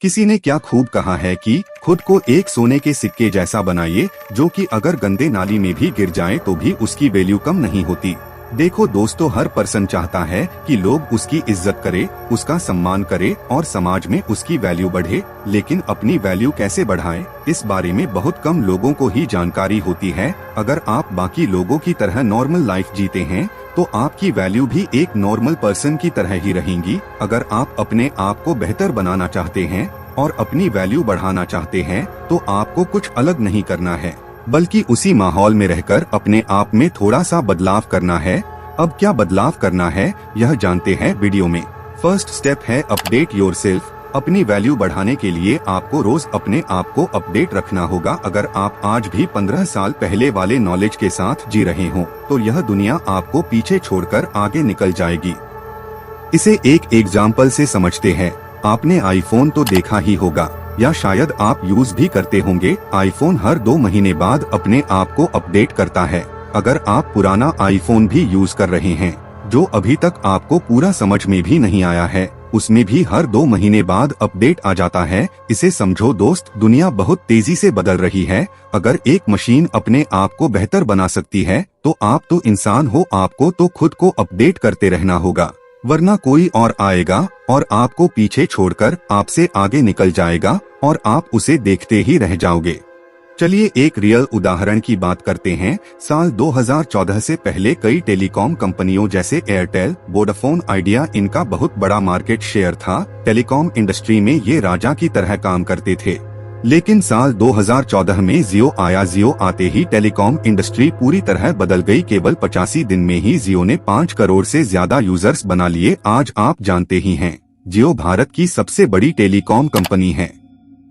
किसी ने क्या खूब कहा है कि खुद को एक सोने के सिक्के जैसा बनाइए, जो कि अगर गंदे नाली में भी गिर जाए तो भी उसकी वैल्यू कम नहीं होती। देखो दोस्तों, हर पर्सन चाहता है कि लोग उसकी इज्जत करे, उसका सम्मान करे और समाज में उसकी वैल्यू बढ़े, लेकिन अपनी वैल्यू कैसे बढ़ाएं, इस बारे में बहुत कम लोगों को ही जानकारी होती है। अगर आप बाकी लोगों की तरह नॉर्मल लाइफ जीते हैं तो आपकी वैल्यू भी एक नॉर्मल पर्सन की तरह ही रहेंगी। अगर आप अपने आप को बेहतर बनाना चाहते हैं और अपनी वैल्यू बढ़ाना चाहते हैं तो आपको कुछ अलग नहीं करना है, बल्कि उसी माहौल में रहकर अपने आप में थोड़ा सा बदलाव करना है। अब क्या बदलाव करना है, यह जानते हैं वीडियो में। फर्स्ट स्टेप है अपडेट योरसेल्फ। अपनी वैल्यू बढ़ाने के लिए आपको रोज अपने आप को अपडेट रखना होगा। अगर आप आज भी 15 साल पहले वाले नॉलेज के साथ जी रहे हो तो यह दुनिया आपको पीछे छोड़कर आगे निकल जाएगी। इसे एक एग्जाम्पल से समझते हैं। आपने आईफोन तो देखा ही होगा, या शायद आप यूज भी करते होंगे। आईफोन हर 2 महीने बाद अपने आप को अपडेट करता है। अगर आप पुराना आईफोन भी यूज कर रहे हैं जो अभी तक आपको पूरा समझ में भी नहीं आया है, उसमें भी हर 2 महीने बाद अपडेट आ जाता है। इसे समझो दोस्त, दुनिया बहुत तेजी से बदल रही है। अगर एक मशीन अपने आप को बेहतर बना सकती है तो आप तो इंसान हो, आपको तो खुद को अपडेट करते रहना होगा, वरना कोई और आएगा और आपको पीछे छोड़कर आपसे आगे निकल जाएगा और आप उसे देखते ही रह जाओगे। चलिए एक रियल उदाहरण की बात करते हैं। साल 2014 से पहले कई टेलीकॉम कंपनियों जैसे एयरटेल, वोडाफोन, आइडिया, इनका बहुत बड़ा मार्केट शेयर था। टेलीकॉम इंडस्ट्री में ये राजा की तरह काम करते थे। लेकिन साल 2014 में जियो आया। जियो आते ही टेलीकॉम इंडस्ट्री पूरी तरह बदल गई। केवल 85 दिन में ही जियो ने 5 करोड़ से ज्यादा यूजर्स बना लिए। आज आप जानते ही हैं, जियो भारत की सबसे बड़ी टेलीकॉम कंपनी है।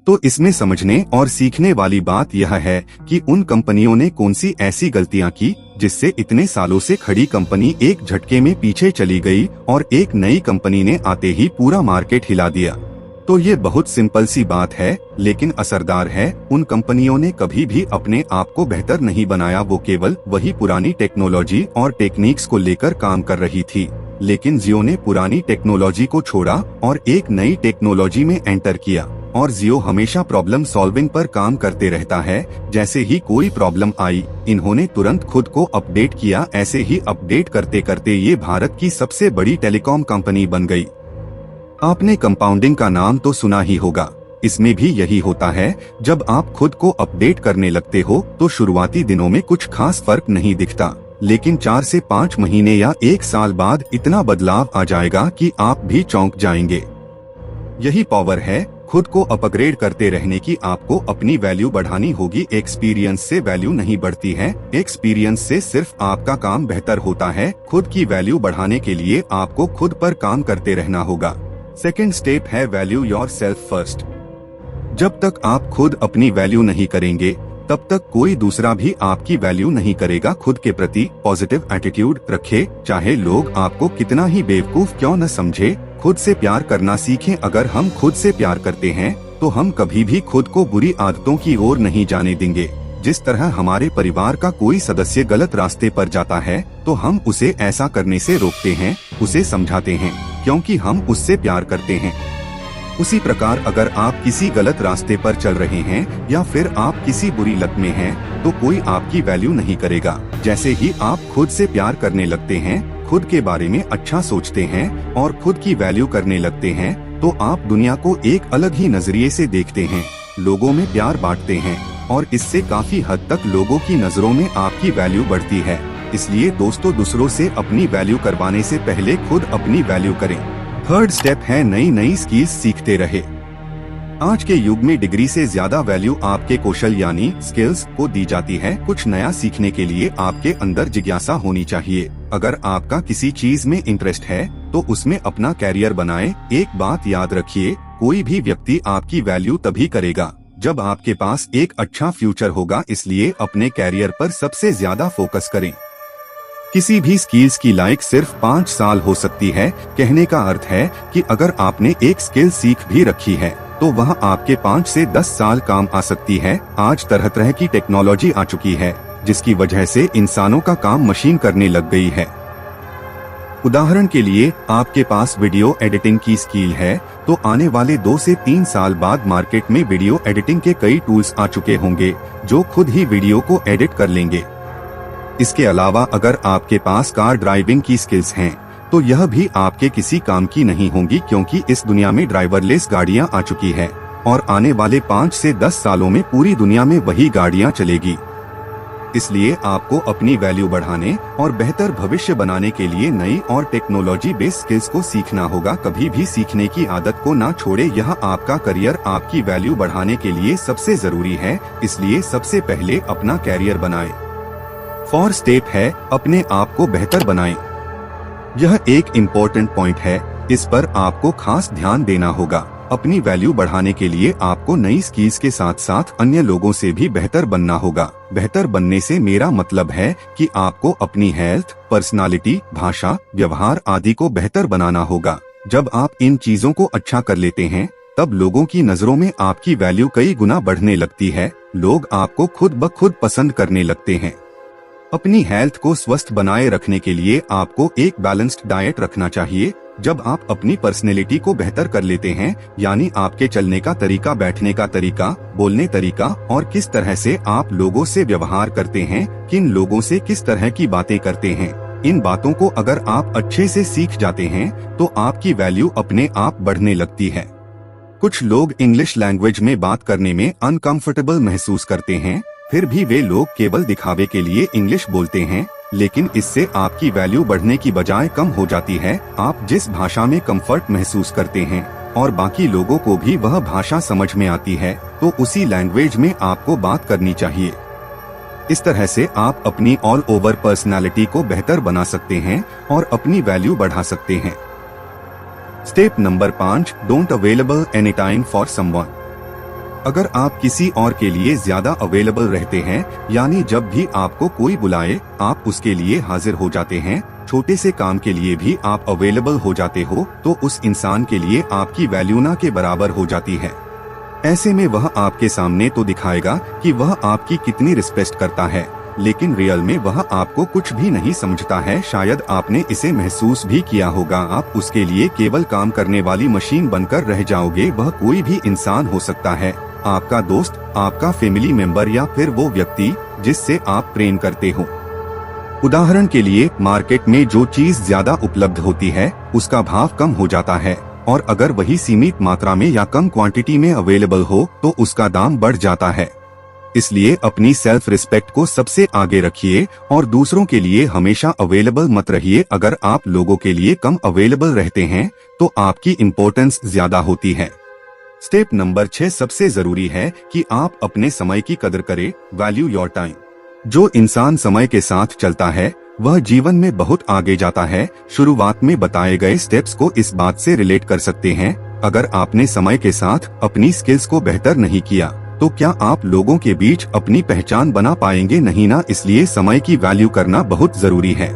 तो इसमें समझने और सीखने वाली बात यह है कि उन कंपनियों ने कौन सी ऐसी गलतियां की जिससे इतने सालों से खड़ी कंपनी एक झटके में पीछे चली गई और एक नई कंपनी ने आते ही पूरा मार्केट हिला दिया। तो ये बहुत सिंपल सी बात है, लेकिन असरदार है। उन कंपनियों ने कभी भी अपने आप को बेहतर नहीं बनाया, वो केवल वही पुरानी टेक्नोलॉजी और टेक्निक्स को लेकर काम कर रही थी। लेकिन जियो ने पुरानी टेक्नोलॉजी को छोड़ा और एक नई टेक्नोलॉजी में एंटर किया। और जियो हमेशा प्रॉब्लम सॉल्विंग पर काम करते रहता है। जैसे ही कोई प्रॉब्लम आई, इन्होंने तुरंत खुद को अपडेट किया। ऐसे ही अपडेट करते करते ये भारत की सबसे बड़ी टेलीकॉम कंपनी बन गई। आपने कंपाउंडिंग का नाम तो सुना ही होगा। इसमें भी यही होता है, जब आप खुद को अपडेट करने लगते हो तो शुरुआती दिनों में कुछ खास फर्क नहीं दिखता, लेकिन 4 से 5 महीने या 1 साल बाद इतना बदलाव आ जाएगा कि आप भी चौंक जाएंगे। यही पावर है खुद को अपग्रेड करते रहने की। आपको अपनी वैल्यू बढ़ानी होगी। एक्सपीरियंस से वैल्यू नहीं बढ़ती है, एक्सपीरियंस से सिर्फ आपका काम बेहतर होता है। खुद की वैल्यू बढ़ाने के लिए आपको खुद पर काम करते रहना होगा। सेकेंड स्टेप है वैल्यू योरसेल्फ फर्स्ट। जब तक आप खुद अपनी वैल्यू नहीं करेंगे तब तक कोई दूसरा भी आपकी वैल्यू नहीं करेगा। खुद के प्रति पॉजिटिव एटीट्यूड रखें, चाहे लोग आपको कितना ही बेवकूफ क्यों न समझे। खुद से प्यार करना सीखें। अगर हम खुद से प्यार करते हैं तो हम कभी भी खुद को बुरी आदतों की ओर नहीं जाने देंगे। जिस तरह हमारे परिवार का कोई सदस्य गलत रास्ते पर जाता है तो हम उसे ऐसा करने से रोकते हैं, उसे समझाते हैं, क्योंकि हम उससे प्यार करते हैं। उसी प्रकार अगर आप किसी गलत रास्ते पर चल रहे हैं या फिर आप किसी बुरी लत में हैं, तो कोई आपकी वैल्यू नहीं करेगा। जैसे ही आप खुद से प्यार करने लगते हैं, खुद के बारे में अच्छा सोचते हैं और खुद की वैल्यू करने लगते हैं, तो आप दुनिया को एक अलग ही नजरिए से देखते हैं, लोगों में प्यार बांटते हैं और इससे काफी हद तक लोगों की नजरों में आपकी वैल्यू बढ़ती है। इसलिए दोस्तों, दूसरों से अपनी वैल्यू करवाने से पहले खुद अपनी वैल्यू करें। थर्ड स्टेप है नई नई स्किल्स सीखते रहे। आज के युग में डिग्री से ज्यादा वैल्यू आपके कौशल यानी स्किल्स को दी जाती है। कुछ नया सीखने के लिए आपके अंदर जिज्ञासा होनी चाहिए। अगर आपका किसी चीज में इंटरेस्ट है तो उसमें अपना कैरियर बनाएं। एक बात याद रखिए, कोई भी व्यक्ति आपकी वैल्यू तभी करेगा जब आपके पास एक अच्छा फ्यूचर होगा। इसलिए अपने कैरियर पर सबसे ज्यादा फोकस करें। किसी भी स्किल्स की लाइफ सिर्फ 5 साल हो सकती है। कहने का अर्थ है कि अगर आपने एक स्किल सीख भी रखी है तो वह आपके 5 से 10 साल काम आ सकती है। आज तरह तरह की टेक्नोलॉजी आ चुकी है जिसकी वजह से इंसानों का काम मशीन करने लग गई है। उदाहरण के लिए आपके पास वीडियो एडिटिंग की स्किल है तो आने वाले 2 से 3 साल बाद मार्केट में वीडियो एडिटिंग के कई टूल्स आ चुके होंगे जो खुद ही वीडियो को एडिट कर लेंगे। इसके अलावा अगर आपके पास कार ड्राइविंग की स्किल्स हैं तो यह भी आपके किसी काम की नहीं होंगी, क्योंकि इस दुनिया में ड्राइवरलेस गाड़ियां आ चुकी है और आने वाले 5 से 10 सालों में पूरी दुनिया में वही गाड़ियां चलेगी। इसलिए आपको अपनी वैल्यू बढ़ाने और बेहतर भविष्य बनाने के लिए नई और टेक्नोलॉजी बेस्ड स्किल्स को सीखना होगा। कभी भी सीखने की आदत को ना छोड़े। यह आपका करियर आपकी वैल्यू बढ़ाने के लिए सबसे जरूरी है, इसलिए सबसे पहले अपना कैरियर बनाएं। 4 स्टेप है अपने आप को बेहतर बनाएं। यह एक इम्पोर्टेंट पॉइंट है, इस पर आपको खास ध्यान देना होगा। अपनी वैल्यू बढ़ाने के लिए आपको नई स्किल्स के साथ साथ अन्य लोगों से भी बेहतर बनना होगा। बेहतर बनने से मेरा मतलब है कि आपको अपनी हेल्थ, पर्सनालिटी, भाषा, व्यवहार आदि को बेहतर बनाना होगा। जब आप इन चीजों को अच्छा कर लेते हैं तब लोगों की नजरों में आपकी वैल्यू कई गुना बढ़ने लगती है। लोग आपको खुद ब खुद पसंद करने लगते हैं। अपनी हेल्थ को स्वस्थ बनाए रखने के लिए आपको एक बैलेंस्ड डाइट रखना चाहिए। जब आप अपनी पर्सनैलिटी को बेहतर कर लेते हैं, यानी आपके चलने का तरीका, बैठने का तरीका, बोलने तरीका और किस तरह से आप लोगों से व्यवहार करते हैं, किन लोगों से किस तरह की बातें करते हैं, इन बातों को अगर आप अच्छे से सीख जाते हैं तो आपकी वैल्यू अपने आप बढ़ने लगती है। कुछ लोग इंग्लिश लैंग्वेज में बात करने में अनकंफर्टेबल महसूस करते हैं, फिर भी वे लोग केवल दिखावे के लिए इंग्लिश बोलते हैं, लेकिन इससे आपकी वैल्यू बढ़ने की बजाय कम हो जाती है। आप जिस भाषा में कंफर्ट महसूस करते हैं और बाकी लोगों को भी वह भाषा समझ में आती है तो उसी लैंग्वेज में आपको बात करनी चाहिए। इस तरह से आप अपनी ऑल ओवर पर्सनालिटी को बेहतर बना सकते हैं और अपनी वैल्यू बढ़ा सकते हैं। Step number 5, don't available any time for someone. अगर आप किसी और के लिए ज्यादा अवेलेबल रहते हैं, यानी जब भी आपको कोई बुलाए आप उसके लिए हाजिर हो जाते हैं, छोटे से काम के लिए भी आप अवेलेबल हो जाते हो, तो उस इंसान के लिए आपकी वैल्यू ना के बराबर हो जाती है। ऐसे में वह आपके सामने तो दिखाएगा कि वह आपकी कितनी रिस्पेक्ट करता है, लेकिन रियल में वह आपको कुछ भी नहीं समझता है। शायद आपने इसे महसूस भी किया होगा। आप उसके लिए केवल काम करने वाली मशीन बनकर रह जाओगे। वह कोई भी इंसान हो सकता है, आपका दोस्त, आपका फैमिली मेंबर या फिर वो व्यक्ति जिससे आप प्रेम करते हो। उदाहरण के लिए मार्केट में जो चीज ज्यादा उपलब्ध होती है उसका भाव कम हो जाता है, और अगर वही सीमित मात्रा में या कम क्वांटिटी में अवेलेबल हो तो उसका दाम बढ़ जाता है। इसलिए अपनी सेल्फ रिस्पेक्ट को सबसे आगे रखिए और दूसरों के लिए हमेशा अवेलेबल मत रहिए। अगर आप लोगों के लिए कम अवेलेबल रहते हैं तो आपकी इम्पोर्टेंस ज्यादा होती है। स्टेप नंबर 6 सबसे जरूरी है कि आप अपने समय की कदर करें। Value your time. जो इंसान समय के साथ चलता है वह जीवन में बहुत आगे जाता है। शुरुआत में बताए गए स्टेप्स को इस बात से रिलेट कर सकते हैं। अगर आपने समय के साथ अपनी स्किल्स को बेहतर नहीं किया तो क्या आप लोगों के बीच अपनी पहचान बना पाएंगे? नहीं ना। इसलिए समय की वैल्यू करना बहुत जरूरी है।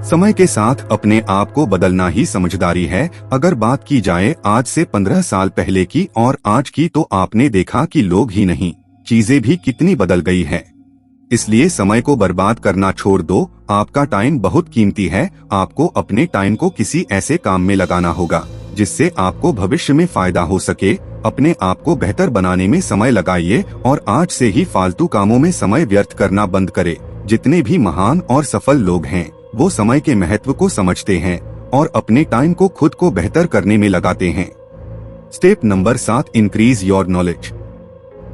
समय के साथ अपने आप को बदलना ही समझदारी है। अगर बात की जाए आज से 15 साल पहले की और आज की, तो आपने देखा कि लोग ही नहीं, चीजें भी कितनी बदल गई है। इसलिए समय को बर्बाद करना छोड़ दो। आपका टाइम बहुत कीमती है। आपको अपने टाइम को किसी ऐसे काम में लगाना होगा जिससे आपको भविष्य में फायदा हो सके। अपने आप को बेहतर बनाने में समय लगाइए और आज से ही फालतू कामों में समय व्यर्थ करना बंद करें। जितने भी महान और सफल लोग हैं वो समय के महत्व को समझते हैं और अपने टाइम को खुद को बेहतर करने में लगाते हैं। Step number 7, increase your knowledge.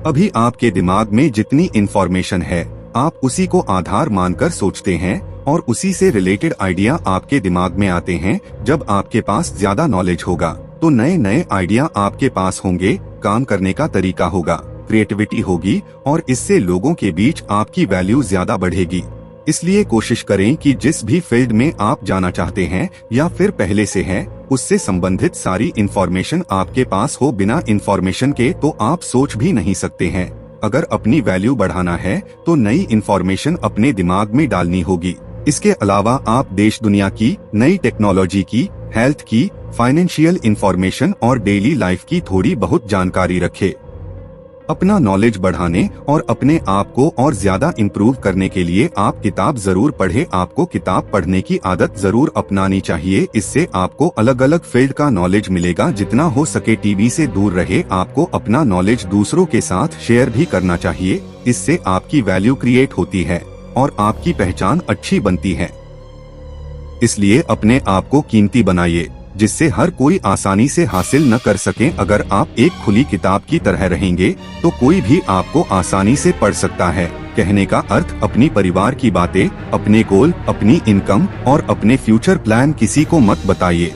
अभी आपके दिमाग में जितनी इंफॉर्मेशन है आप उसी को आधार मानकर सोचते हैं और उसी से रिलेटेड आइडिया आपके दिमाग में आते हैं। जब आपके पास ज्यादा नॉलेज होगा तो नए नए आइडिया आपके पास होंगे, काम करने का तरीका होगा, क्रिएटिविटी होगी और इससे लोगों के बीच आपकी वैल्यू ज्यादा बढ़ेगी। इसलिए कोशिश करें कि जिस भी फील्ड में आप जाना चाहते हैं या फिर पहले से है उससे संबंधित सारी इंफॉर्मेशन आपके पास हो। बिना इंफॉर्मेशन के तो आप सोच भी नहीं सकते हैं। अगर अपनी वैल्यू बढ़ाना है तो नई इंफॉर्मेशन अपने दिमाग में डालनी होगी। इसके अलावा आप देश दुनिया की, नई टेक्नोलॉजी की, हेल्थ की, फाइनेंशियल इंफॉर्मेशन और डेली लाइफ की थोड़ी बहुत जानकारी रखें। अपना नॉलेज बढ़ाने और अपने आप को और ज्यादा इम्प्रूव करने के लिए आप किताब जरूर पढ़े। आपको किताब पढ़ने की आदत जरूर अपनानी चाहिए। इससे आपको अलग अलग फील्ड का नॉलेज मिलेगा। जितना हो सके टीवी से दूर रहे। आपको अपना नॉलेज दूसरों के साथ शेयर भी करना चाहिए। इससे आपकी वैल्यू क्रिएट होती है और आपकी पहचान अच्छी बनती है। इसलिए अपने आप को कीमती बनाइए, जिससे हर कोई आसानी से हासिल न कर सके। अगर आप एक खुली किताब की तरह रहेंगे तो कोई भी आपको आसानी से पढ़ सकता है। कहने का अर्थ, अपनी परिवार की बातें, अपने गोल, अपनी इनकम और अपने फ्यूचर प्लान किसी को मत बताइए।